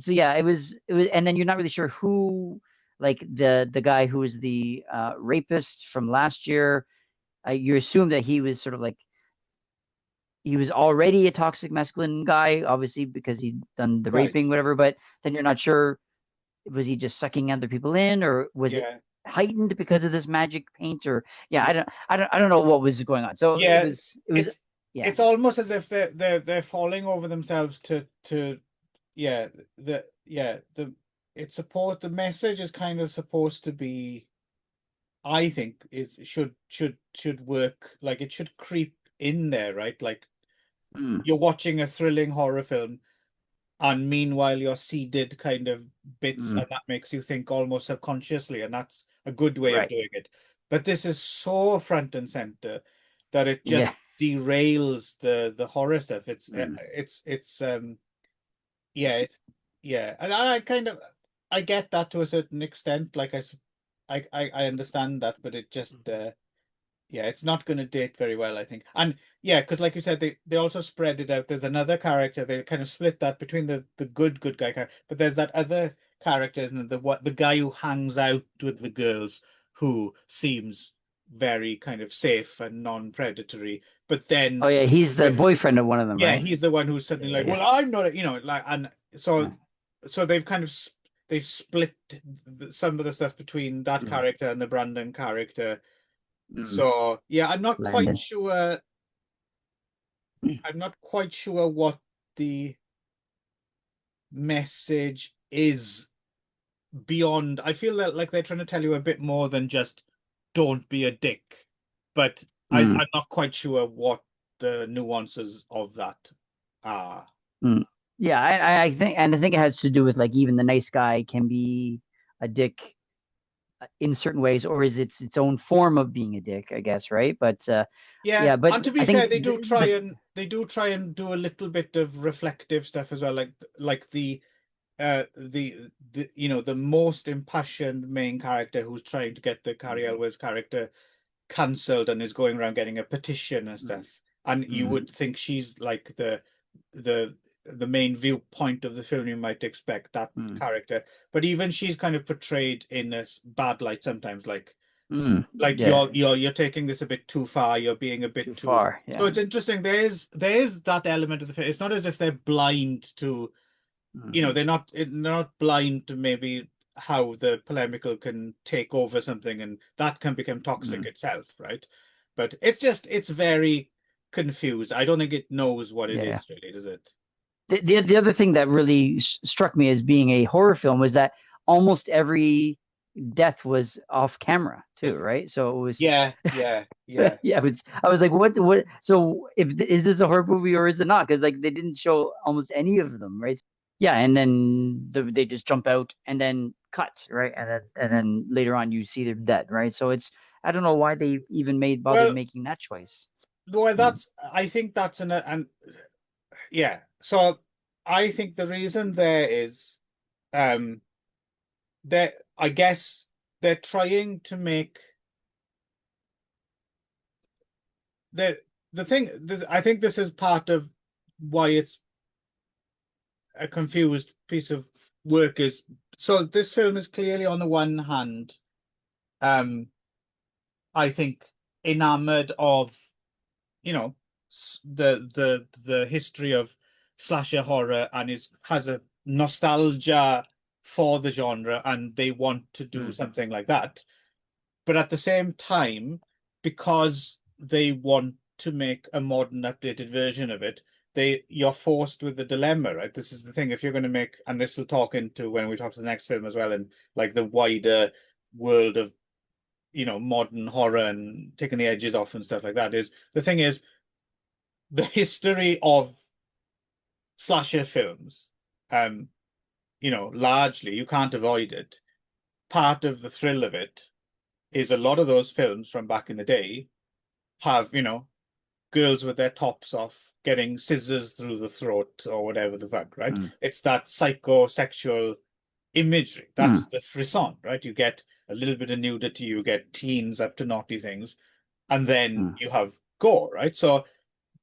Speaker 1: yeah, it was, and then you're not really sure who, like the guy who was the rapist from last year. You assume that he was sort of like he was already a toxic masculine guy, obviously because he'd done the
Speaker 2: right.
Speaker 1: raping, whatever. But then you're not sure, was he just sucking other people in, or was it
Speaker 2: Yeah,
Speaker 1: heightened because of this magic paint? Or yeah, I don't know what was going on. So it
Speaker 2: yeah.
Speaker 1: was it was
Speaker 2: It's
Speaker 1: yeah.
Speaker 2: it's almost as if they're falling over themselves to yeah the it's support the message is kind of supposed to be. I think is should work, like it should creep in there, right? Like
Speaker 1: Mm,
Speaker 2: you're watching a thrilling horror film, and meanwhile you're seeded kind of bits,
Speaker 1: mm,
Speaker 2: and that makes you think almost subconsciously, and that's a good way of
Speaker 1: right.
Speaker 2: doing it. But this is so front and center that it just
Speaker 1: Yeah.
Speaker 2: derails the horror stuff.
Speaker 1: Mm,
Speaker 2: It's yeah, yeah, and I kind of I get that to a certain extent. Like I understand that, but it just yeah, it's not going to date very well, I think. And yeah, because like you said, they also spread it out. There's another character. They kind of split that between the good guy character, but there's that other character, isn't it? The guy who hangs out with the girls, who seems very kind of safe and non-predatory, but
Speaker 1: oh
Speaker 2: then
Speaker 1: yeah, he's the boyfriend of one of them,
Speaker 2: yeah,
Speaker 1: right?
Speaker 2: he's the one who's suddenly
Speaker 1: Yeah,
Speaker 2: like,
Speaker 1: yeah,
Speaker 2: well, I'm not, like, and
Speaker 1: yeah.
Speaker 2: so they've kind of they've split some of the stuff between that
Speaker 1: Mm,
Speaker 2: character and the Brandon character.
Speaker 1: mm,
Speaker 2: So yeah, I'm not quite
Speaker 1: Landon.
Speaker 2: sure.
Speaker 1: Mm,
Speaker 2: I'm not quite sure what the message is beyond. I feel that like they're trying to tell you a bit more than just don't be a dick, but
Speaker 1: mm,
Speaker 2: I'm not quite sure what the nuances of that are.
Speaker 1: mm. Yeah, I think it has to do with like even the nice guy can be a dick in certain ways, or is it its own form of being a dick, I guess, right? But
Speaker 2: Yeah,
Speaker 1: yeah, but
Speaker 2: and to
Speaker 1: I
Speaker 2: be fair,
Speaker 1: think
Speaker 2: try and they do try and do a little bit of reflective stuff as well, like the the most impassioned main character who's trying to get the Cary Elwes character cancelled and is going around getting a petition and
Speaker 1: mm,
Speaker 2: stuff. And you
Speaker 1: mm,
Speaker 2: would think she's like the the main viewpoint of the film, you might expect that
Speaker 1: mm,
Speaker 2: character. But even she's kind of portrayed in this bad light sometimes, like
Speaker 1: yeah,
Speaker 2: you're taking this a bit too far, you're being a
Speaker 1: too
Speaker 2: bit too.
Speaker 1: far.
Speaker 2: So
Speaker 1: Yeah.
Speaker 2: it's interesting. There's that element of the film. It's not as if they're blind to,
Speaker 1: Mm,
Speaker 2: they're not blind to maybe how the polemical can take over something, and that can become toxic
Speaker 1: mm,
Speaker 2: itself, right? But it's very confused. I don't think it knows what it
Speaker 1: yeah.
Speaker 2: is really, does it?
Speaker 1: The other thing that really struck me as being a horror film was that almost every death was off camera too, right? So it was
Speaker 2: Yeah, yeah, yeah.
Speaker 1: yeah, I was like, what? So if is this a horror movie or is it not? Because like they didn't show almost any of them, right? Yeah, and then they just jump out and then cut, right? And then later on you see they're dead, right? So it's, I don't know why they even bothered
Speaker 2: Well,
Speaker 1: making that choice.
Speaker 2: well,
Speaker 1: Mm,
Speaker 2: that's I think that's an yeah. So I think the reason there is um that I guess they're trying to make the I think this is part of why it's a confused piece of work. Is so this film is clearly on the one hand, um, I think enamored of, the history of slasher horror, and is has a nostalgia for the genre, and they want to do
Speaker 1: mm,
Speaker 2: something like that. But at the same time, because they want to make a modern, updated version of it, you're forced with the dilemma, right? This is the thing. If you're going to make, and this will talk into when we talk to the next film as well, and like the wider world of, modern horror and taking the edges off and stuff like that. Is the thing is the history of slasher films, um, largely you can't avoid it. Part of the thrill of it is a lot of those films from back in the day have, girls with their tops off getting scissors through the throat or whatever the fuck, right?
Speaker 1: Mm.
Speaker 2: It's that psychosexual imagery.
Speaker 1: Mm.
Speaker 2: That's the frisson, right? You get a little bit of nudity, you get teens up to naughty things, and then
Speaker 1: Mm.
Speaker 2: you have gore, right? So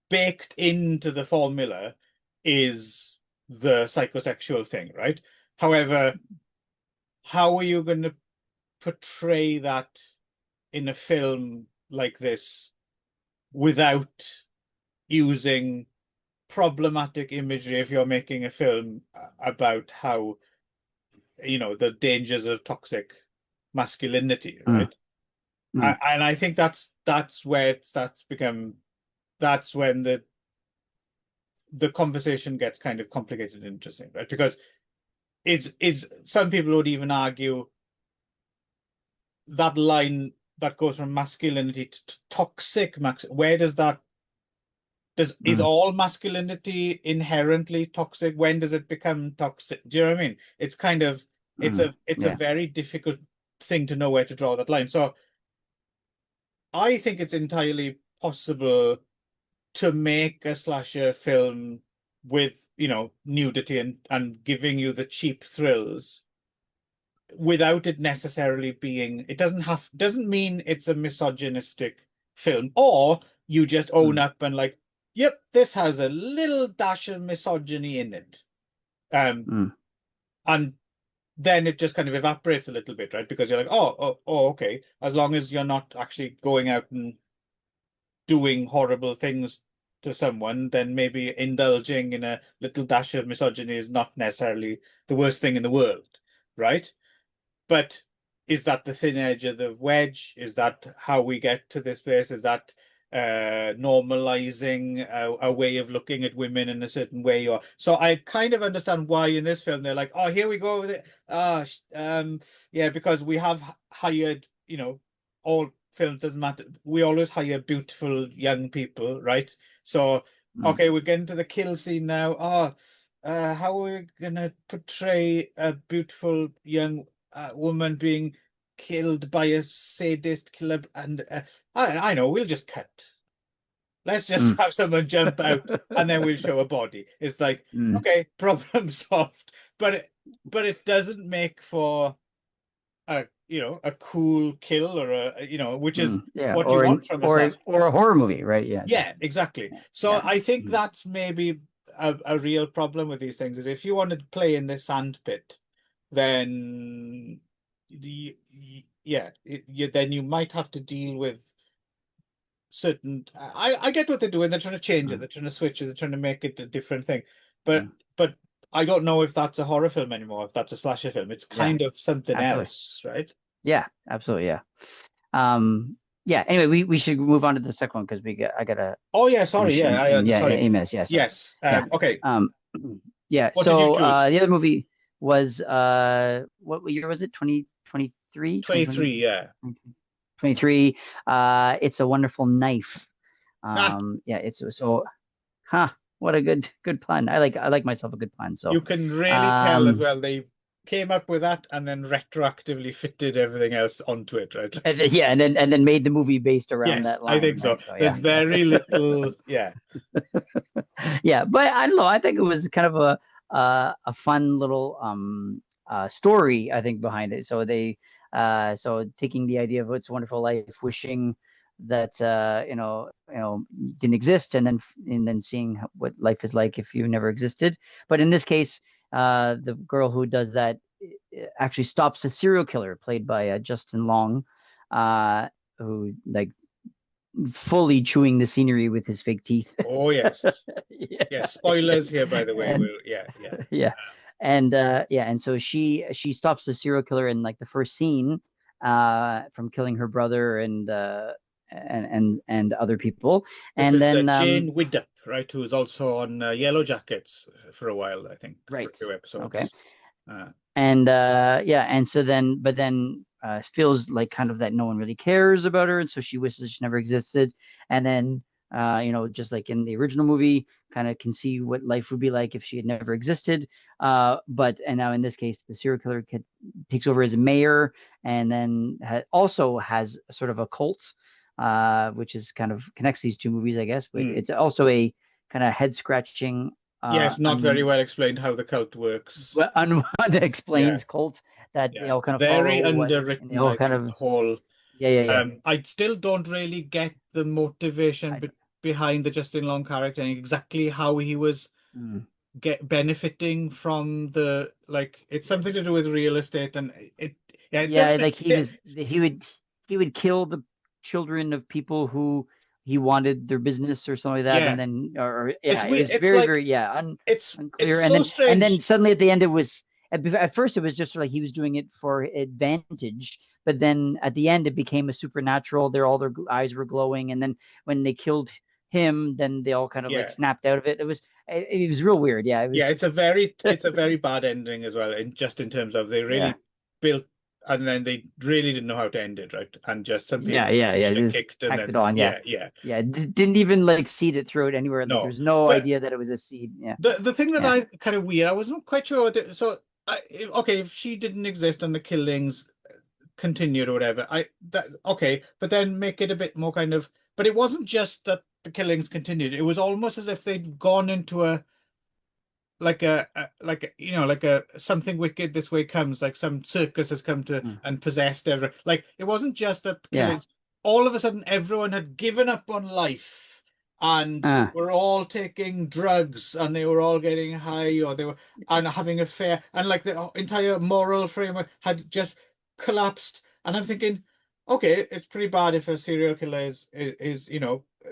Speaker 2: baked into the formula is the psychosexual thing, right? However, how are you going to portray that in a film like this without using problematic imagery if you're making a film about how, the dangers of toxic masculinity,
Speaker 1: Mm.
Speaker 2: right?
Speaker 1: Mm.
Speaker 2: And I think that's where that's when the conversation gets kind of complicated and interesting, right? Because it's some people would even argue that line that goes from masculinity to toxic where does that is
Speaker 1: Mm.
Speaker 2: all masculinity inherently toxic? When does it become toxic? Do you know what I mean? It's kind of
Speaker 1: Mm.
Speaker 2: it's a
Speaker 1: Yeah.
Speaker 2: very difficult thing to know where to draw that line. So I think it's entirely possible to make a slasher film with, nudity and giving you the cheap thrills without it necessarily being, it doesn't mean it's a misogynistic film, or you just own
Speaker 1: Mm.
Speaker 2: up and like, yep, this has a little dash of misogyny in it.
Speaker 1: Mm.
Speaker 2: And then it just kind of evaporates a little bit, right? Because you're like, oh, okay. As long as you're not actually going out and doing horrible things to someone, then maybe indulging in a little dash of misogyny is not necessarily the worst thing in the world, right? But is that the thin edge of the wedge? Is that how we get to this place? Is that normalizing a way of looking at women in a certain way? Or so I kind of understand why in this film they're like, oh, here we go with it. Yeah, because we have hired, all films doesn't matter. We always hire beautiful young people, right? So
Speaker 1: Mm.
Speaker 2: okay, we're getting to the kill scene now. Oh, how are we gonna portray a beautiful young woman being killed by a sadist killer? And I know, we'll just cut. Let's just
Speaker 1: Mm.
Speaker 2: have someone jump out and then we'll show a body. It's like,
Speaker 1: Mm.
Speaker 2: okay, problem solved. But it doesn't make for a cool kill or which is
Speaker 1: Mm. Yeah.
Speaker 2: what you want from a slash.
Speaker 1: Or a horror movie, right? Yeah.
Speaker 2: Yeah, exactly.
Speaker 1: Yeah.
Speaker 2: So
Speaker 1: Yeah.
Speaker 2: I think
Speaker 1: Mm.
Speaker 2: that's maybe a real problem with these things is if you wanted to play in this sandpit, then yeah, then you might have to deal with certain. I get what they're doing. They're trying to change it.
Speaker 1: Mm.
Speaker 2: They're trying to switch it. They're trying to make it a different thing. But
Speaker 1: Mm.
Speaker 2: but I don't know if that's a horror film anymore. If that's a slasher film, it's
Speaker 1: Yeah.
Speaker 2: kind of something
Speaker 1: Absolutely.
Speaker 2: else, right?
Speaker 1: Yeah. Absolutely. Yeah. Yeah. Anyway, we should move on to the second one because I gotta
Speaker 2: Oh yeah, sorry.
Speaker 1: finish.
Speaker 2: Yeah,
Speaker 1: Yeah.
Speaker 2: sorry.
Speaker 1: Amos. Yeah. Sorry.
Speaker 2: Yes.
Speaker 1: Yeah.
Speaker 2: Okay.
Speaker 1: Um. Yeah.
Speaker 2: What did you
Speaker 1: So
Speaker 2: choose?
Speaker 1: the other movie was what year was it? 2023,
Speaker 2: 23. Yeah.
Speaker 1: 2023. It's a Wonderful Knife.
Speaker 2: Ah,
Speaker 1: Yeah. It's so. Huh. What a good pun. I like myself a good pun. So.
Speaker 2: you can really tell as
Speaker 1: Um.
Speaker 2: well. They came up with that and then retroactively fitted everything else onto it, right?
Speaker 1: And then, yeah, and then made the movie based around
Speaker 2: Yes,
Speaker 1: that
Speaker 2: I
Speaker 1: line,
Speaker 2: think so.
Speaker 1: right? So
Speaker 2: There's
Speaker 1: yeah,
Speaker 2: very little. Yeah.
Speaker 1: yeah. But I don't know. I think it was kind of a fun little story. I think behind it. So so taking the idea of It's a Wonderful Life, wishing that didn't exist, and then seeing what life is like if you never existed. But in this case, the girl who does that actually stops a serial killer played by Justin Long, who like fully chewing the scenery with his fake teeth.
Speaker 2: Oh yes.
Speaker 1: Yeah,
Speaker 2: Yeah. Spoilers here, by the way.
Speaker 1: and
Speaker 2: Yeah, yeah.
Speaker 1: yeah, and so she stops the serial killer in like the first scene from killing her brother and other people,
Speaker 2: This
Speaker 1: and
Speaker 2: is
Speaker 1: then
Speaker 2: Jane Widdop, right? Who was also on Yellow Jackets for a while, I think, for
Speaker 1: right,
Speaker 2: a few
Speaker 1: okay,
Speaker 2: episodes. Uh,
Speaker 1: and yeah, and so then but then feels like kind of that no one really cares about her, and so she wishes she never existed. And then just like in the original movie, kind of can see what life would be like if she had never existed. But and now in this case, the serial killer takes over as a mayor, and then also has sort of a cult, which is kind of connects these two movies, I guess. But it's also a kind of head scratching,
Speaker 2: Yeah, it's not very well explained how the cult works. Yeah,
Speaker 1: unexplained cult that they
Speaker 2: yeah.
Speaker 1: all
Speaker 2: It's
Speaker 1: kind of
Speaker 2: very
Speaker 1: follow and they
Speaker 2: underwritten,
Speaker 1: all
Speaker 2: I
Speaker 1: kind
Speaker 2: think,
Speaker 1: of
Speaker 2: the whole
Speaker 1: yeah.
Speaker 2: I still don't really get the motivation
Speaker 1: I,
Speaker 2: behind the Justin Long character and exactly how he was
Speaker 1: mm.
Speaker 2: get benefiting from the like it's something to do with real estate and it
Speaker 1: Yeah,
Speaker 2: doesn't
Speaker 1: like he would kill the children of people who he wanted their business or something like that,
Speaker 2: yeah
Speaker 1: and then or
Speaker 2: it's
Speaker 1: yeah, it
Speaker 2: weird,
Speaker 1: was
Speaker 2: it's
Speaker 1: very
Speaker 2: like
Speaker 1: very
Speaker 2: it's
Speaker 1: unclear, and
Speaker 2: so
Speaker 1: then
Speaker 2: strange.
Speaker 1: suddenly at the end it was at first it was just like he was doing it for advantage, but then at the end it became a supernatural. All their eyes were glowing, and then when they killed him, then they all kind of like
Speaker 2: Yeah,
Speaker 1: snapped out of it. It was real weird. Yeah, it
Speaker 2: yeah,
Speaker 1: was
Speaker 2: it's a very bad ending as well in just in terms of they
Speaker 1: yeah.
Speaker 2: really built and then they really didn't know how to end it, right? And just some
Speaker 1: Yeah,
Speaker 2: people
Speaker 1: yeah,
Speaker 2: punched and
Speaker 1: just
Speaker 2: kicked and
Speaker 1: tacked
Speaker 2: then
Speaker 1: it on. Yeah,
Speaker 2: yeah
Speaker 1: yeah. Didn't even like seed it through it anywhere. Like
Speaker 2: no
Speaker 1: there's no
Speaker 2: but
Speaker 1: idea that it was a seed. Yeah,
Speaker 2: the thing that
Speaker 1: yeah,
Speaker 2: I kind of weird, I wasn't quite sure so okay, if she didn't exist and the killings continued or whatever, that okay, but then make it a bit more kind of. But it wasn't just that the killings continued. It was almost as if they'd gone into a like a something wicked this way comes, like some circus has come to
Speaker 1: mm,
Speaker 2: and possessed everyone. Like it wasn't just that
Speaker 1: yeah.
Speaker 2: killings. All of a sudden, everyone had given up on life and
Speaker 1: Uh,
Speaker 2: were all taking drugs and they were all getting high or they were and having a fair and like the entire moral framework had just collapsed. And I'm thinking, okay, it's pretty bad if a serial killer is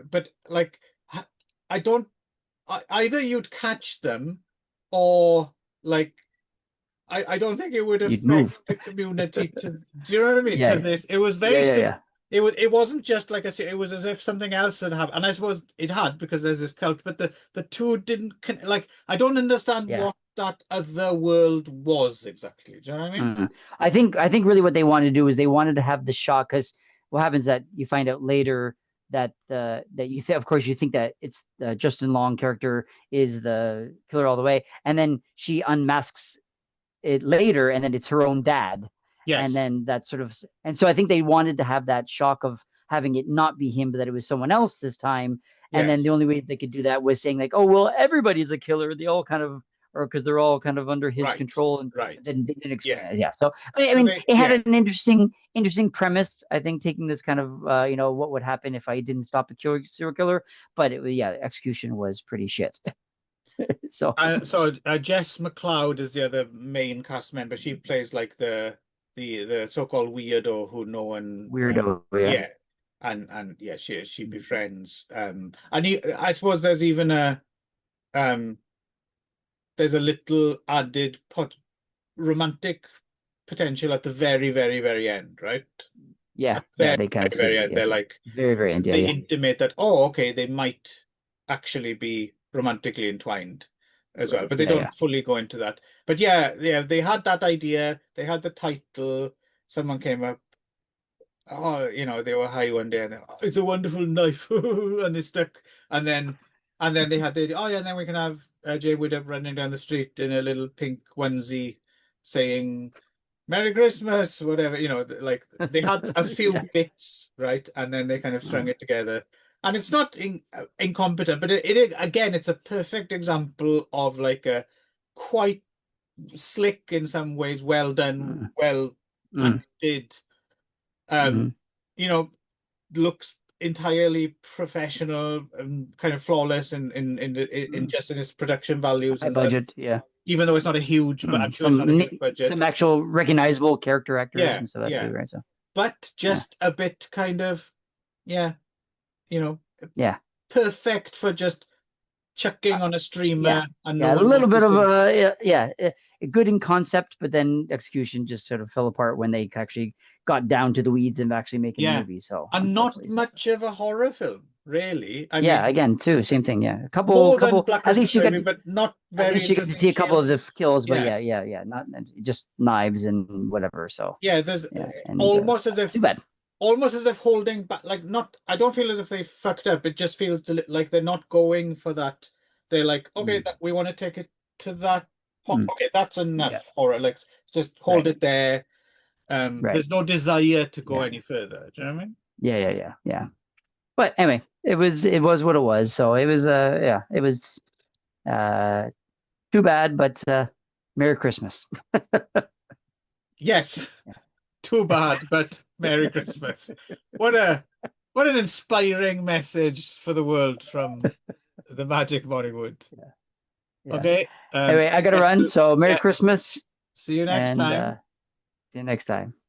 Speaker 2: but like I don't either you'd catch them or like I don't think it would
Speaker 1: you'd move.
Speaker 2: affect the community to do you know what I mean to
Speaker 1: Yeah,
Speaker 2: this it was
Speaker 1: yeah,
Speaker 2: very
Speaker 1: yeah, yeah,
Speaker 2: it wasn't just like it was as if something else had happened and I suppose it had because there's this cult but the two didn't like I don't understand
Speaker 1: yeah.
Speaker 2: what that other world was exactly do you know what I mean
Speaker 1: Mm. I think really what they wanted to do is they wanted to have the shock because what happens that you find out later that of course you think that it's the Justin Long character is the killer all the way, and then she unmasks it later, and then it's her own dad, and
Speaker 2: yes
Speaker 1: then that sort of, and so I think they wanted to have that shock of having it not be him, but that it was someone else this time, and then the
Speaker 2: yes
Speaker 1: only way they could do that was saying like, oh well, everybody's a killer. They all kind of, or because they're all kind of under his
Speaker 2: right
Speaker 1: control, and
Speaker 2: right
Speaker 1: then they didn't explain
Speaker 2: yeah
Speaker 1: it. Yeah, so I
Speaker 2: so
Speaker 1: mean,
Speaker 2: they
Speaker 1: it had
Speaker 2: yeah
Speaker 1: an interesting premise. I think taking this kind of what would happen if I didn't stop a serial killer, but it was yeah, the execution was pretty shit. So
Speaker 2: Jess McLeod is the other main cast member. She plays like the so-called weirdo who no one
Speaker 1: weirdo, yeah.
Speaker 2: yeah and yeah she befriends and I suppose there's even a um there's a little added romantic potential at the very end, right?
Speaker 1: Yeah,
Speaker 2: At the
Speaker 1: yeah,
Speaker 2: very
Speaker 1: they kind of said
Speaker 2: very
Speaker 1: it.
Speaker 2: end,
Speaker 1: Yeah,
Speaker 2: they're like
Speaker 1: very, very end. Yeah,
Speaker 2: they
Speaker 1: yeah.
Speaker 2: intimate that oh okay they might actually be romantically entwined as well
Speaker 1: Right.
Speaker 2: but they
Speaker 1: Yeah, yeah.
Speaker 2: don't fully go into that but yeah they had that idea they had the title someone came up oh they were high one day and "Oh, it's a wonderful knife and they stuck and then they had the oh yeah and then we can have Jay Widdop running down the street in a little pink onesie saying Merry Christmas, whatever, like they had a few
Speaker 1: Yeah.
Speaker 2: bits, right? And then they kind of strung
Speaker 1: Mm,
Speaker 2: it together. And it's not incompetent, but again, it's a perfect example of like a quite slick in some ways, well done,
Speaker 1: mm,
Speaker 2: well
Speaker 1: mm,
Speaker 2: acted, um,
Speaker 1: mm,
Speaker 2: you know, looks entirely professional and kind of flawless in
Speaker 1: mm.
Speaker 2: just in its production values
Speaker 1: High
Speaker 2: and stuff,
Speaker 1: budget. Yeah.
Speaker 2: even though it's not a huge, but I'm
Speaker 1: Mm.
Speaker 2: sure it's not a huge
Speaker 1: Some
Speaker 2: budget.
Speaker 1: actual recognizable character actors
Speaker 2: Yeah,
Speaker 1: and stuff that too,
Speaker 2: yeah.
Speaker 1: right? So
Speaker 2: But
Speaker 1: yeah,
Speaker 2: just a bit kind of, yeah, you know,
Speaker 1: yeah,
Speaker 2: perfect for just
Speaker 1: uh,
Speaker 2: chucking on a
Speaker 1: yeah,
Speaker 2: streamer and no
Speaker 1: yeah. A
Speaker 2: one
Speaker 1: little bit of
Speaker 2: notices.
Speaker 1: good in concept, but then execution just sort of fell apart when they actually got down to the weeds and actually making the
Speaker 2: Yeah,
Speaker 1: movie. So
Speaker 2: and not
Speaker 1: unfortunately, so
Speaker 2: much of a horror film. really. I
Speaker 1: Yeah,
Speaker 2: mean,
Speaker 1: again, too, same thing. Yeah, a
Speaker 2: more than
Speaker 1: couple.
Speaker 2: Black
Speaker 1: At
Speaker 2: Christmas
Speaker 1: least you got,
Speaker 2: maybe, but not
Speaker 1: at
Speaker 2: very
Speaker 1: least you get to
Speaker 2: interesting
Speaker 1: see a couple of the
Speaker 2: kills.
Speaker 1: kills. But
Speaker 2: Yeah.
Speaker 1: yeah, yeah, yeah, not just knives and whatever. So
Speaker 2: Yeah, there's
Speaker 1: yeah, and
Speaker 2: almost as
Speaker 1: too
Speaker 2: if
Speaker 1: bad.
Speaker 2: holding back, like not, I don't feel as if they fucked up. It just feels like they're not going for that. They're like, okay,
Speaker 1: Mm,
Speaker 2: that we want to take it to that point.
Speaker 1: mm,
Speaker 2: Okay, that's
Speaker 1: yeah,
Speaker 2: enough. Or like just hold
Speaker 1: right,
Speaker 2: it there.
Speaker 1: right.
Speaker 2: There's no desire to go
Speaker 1: Yeah,
Speaker 2: any further. Do you know what I mean?
Speaker 1: yeah, yeah, yeah, yeah. But anyway, it was what it was. So it was yeah, it was uh too bad, but Merry Christmas.
Speaker 2: Yes. Too bad, but Merry Christmas. What a what an inspiring message for the world from the Magic Bollywood.
Speaker 1: Yeah, yeah.
Speaker 2: Okay.
Speaker 1: Anyway, I gotta
Speaker 2: Yes,
Speaker 1: run. So Merry
Speaker 2: yeah.
Speaker 1: Christmas
Speaker 2: See you next
Speaker 1: and
Speaker 2: time.
Speaker 1: see you next time.